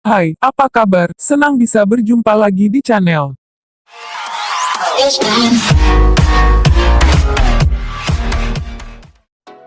Hai, apa kabar? Senang bisa berjumpa lagi di channel.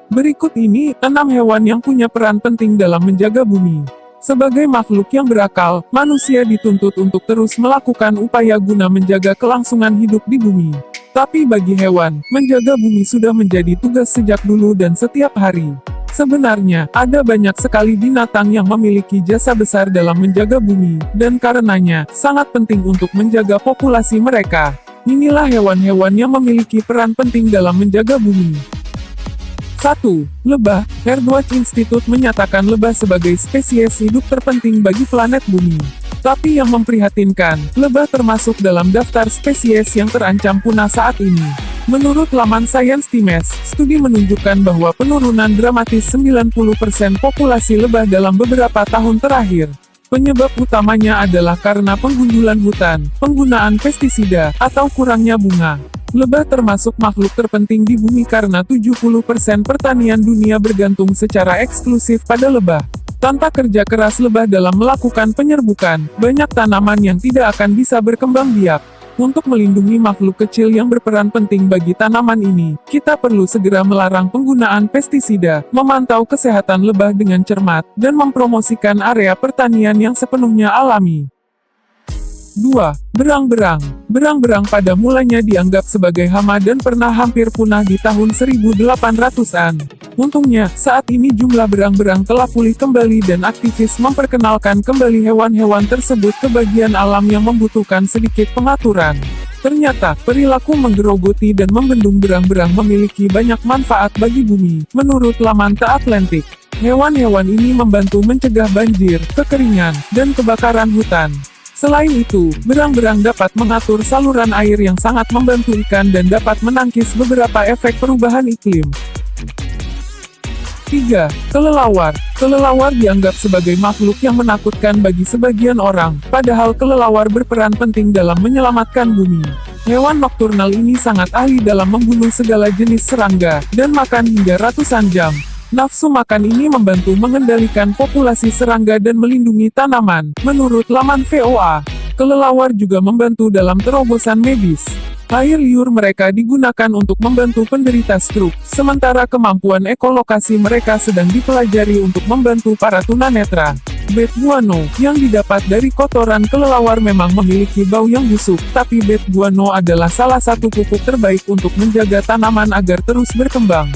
Berikut ini, 6 hewan yang punya peran penting dalam menjaga bumi. Sebagai makhluk yang berakal, manusia dituntut untuk terus melakukan upaya guna menjaga kelangsungan hidup di bumi. Tapi bagi hewan, menjaga bumi sudah menjadi tugas sejak dulu dan setiap hari. Sebenarnya, ada banyak sekali binatang yang memiliki jasa besar dalam menjaga bumi, dan karenanya, sangat penting untuk menjaga populasi mereka. Inilah hewan-hewan yang memiliki peran penting dalam menjaga bumi. 1. Lebah. Earthwatch Institute menyatakan lebah sebagai spesies hidup terpenting bagi planet bumi. Tapi yang memprihatinkan, lebah termasuk dalam daftar spesies yang terancam punah saat ini. Menurut laman Science Times, studi menunjukkan bahwa penurunan dramatis 90% populasi lebah dalam beberapa tahun terakhir. Penyebab utamanya adalah karena penggundulan hutan, penggunaan pestisida, atau kurangnya bunga. Lebah termasuk makhluk terpenting di bumi karena 70% pertanian dunia bergantung secara eksklusif pada lebah. Tanpa kerja keras lebah dalam melakukan penyerbukan, banyak tanaman yang tidak akan bisa berkembang biak. Untuk melindungi makhluk kecil yang berperan penting bagi tanaman ini, kita perlu segera melarang penggunaan pestisida, memantau kesehatan lebah dengan cermat, dan mempromosikan area pertanian yang sepenuhnya alami. 2. Berang-berang. Berang-berang pada mulanya dianggap sebagai hama dan pernah hampir punah di tahun 1800-an. Untungnya, saat ini jumlah berang-berang telah pulih kembali dan aktivis memperkenalkan kembali hewan-hewan tersebut ke bagian alam yang membutuhkan sedikit pengaturan. Ternyata, perilaku menggerogoti dan membendung berang-berang memiliki banyak manfaat bagi bumi, menurut laman The Atlantic. Hewan-hewan ini membantu mencegah banjir, kekeringan, dan kebakaran hutan. Selain itu, berang-berang dapat mengatur saluran air yang sangat membantu ikan dan dapat menangkis beberapa efek perubahan iklim. 3. Kelelawar. Kelelawar dianggap sebagai makhluk yang menakutkan bagi sebagian orang, padahal kelelawar berperan penting dalam menyelamatkan bumi. Hewan nokturnal ini sangat ahli dalam membunuh segala jenis serangga, dan makan hingga ratusan jam. Nafsu makan ini membantu mengendalikan populasi serangga dan melindungi tanaman, menurut laman VOA. Kelelawar juga membantu dalam terobosan medis. Air liur mereka digunakan untuk membantu penderita stroke, sementara kemampuan ekolokasi mereka sedang dipelajari untuk membantu para tunanetra. Bed guano, yang didapat dari kotoran kelelawar memang memiliki bau yang busuk, tapi bed guano adalah salah satu pupuk terbaik untuk menjaga tanaman agar terus berkembang.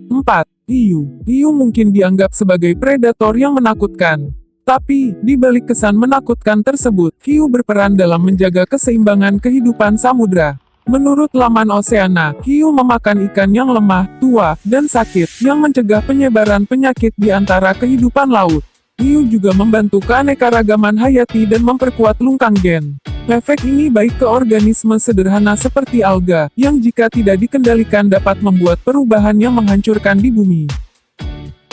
4. Hiu. Hiu mungkin dianggap sebagai predator yang menakutkan. Tapi, di balik kesan menakutkan tersebut, hiu berperan dalam menjaga keseimbangan kehidupan samudra. Menurut laman Oceana, hiu memakan ikan yang lemah, tua, dan sakit, yang mencegah penyebaran penyakit di antara kehidupan laut. Hiu juga membantu keanekaragaman hayati dan memperkuat lungkang gen. Efek ini baik ke organisme sederhana seperti alga, yang jika tidak dikendalikan dapat membuat perubahan yang menghancurkan di bumi.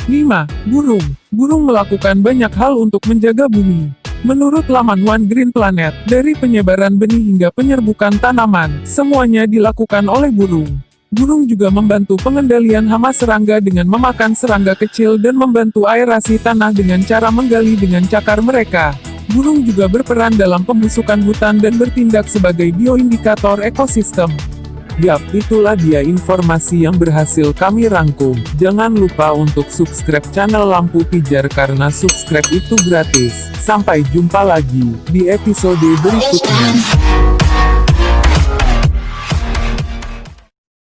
5. Burung. Burung melakukan banyak hal untuk menjaga bumi. Menurut laman One Green Planet, dari penyebaran benih hingga penyerbukan tanaman, semuanya dilakukan oleh burung. Burung juga membantu pengendalian hama serangga dengan memakan serangga kecil dan membantu aerasi tanah dengan cara menggali dengan cakar mereka. Burung juga berperan dalam pembusukan hutan dan bertindak sebagai bioindikator ekosistem. Yap, itulah dia informasi yang berhasil kami rangkum. Jangan lupa untuk subscribe channel Lampu Pijar karena subscribe itu gratis. Sampai jumpa lagi di episode berikutnya.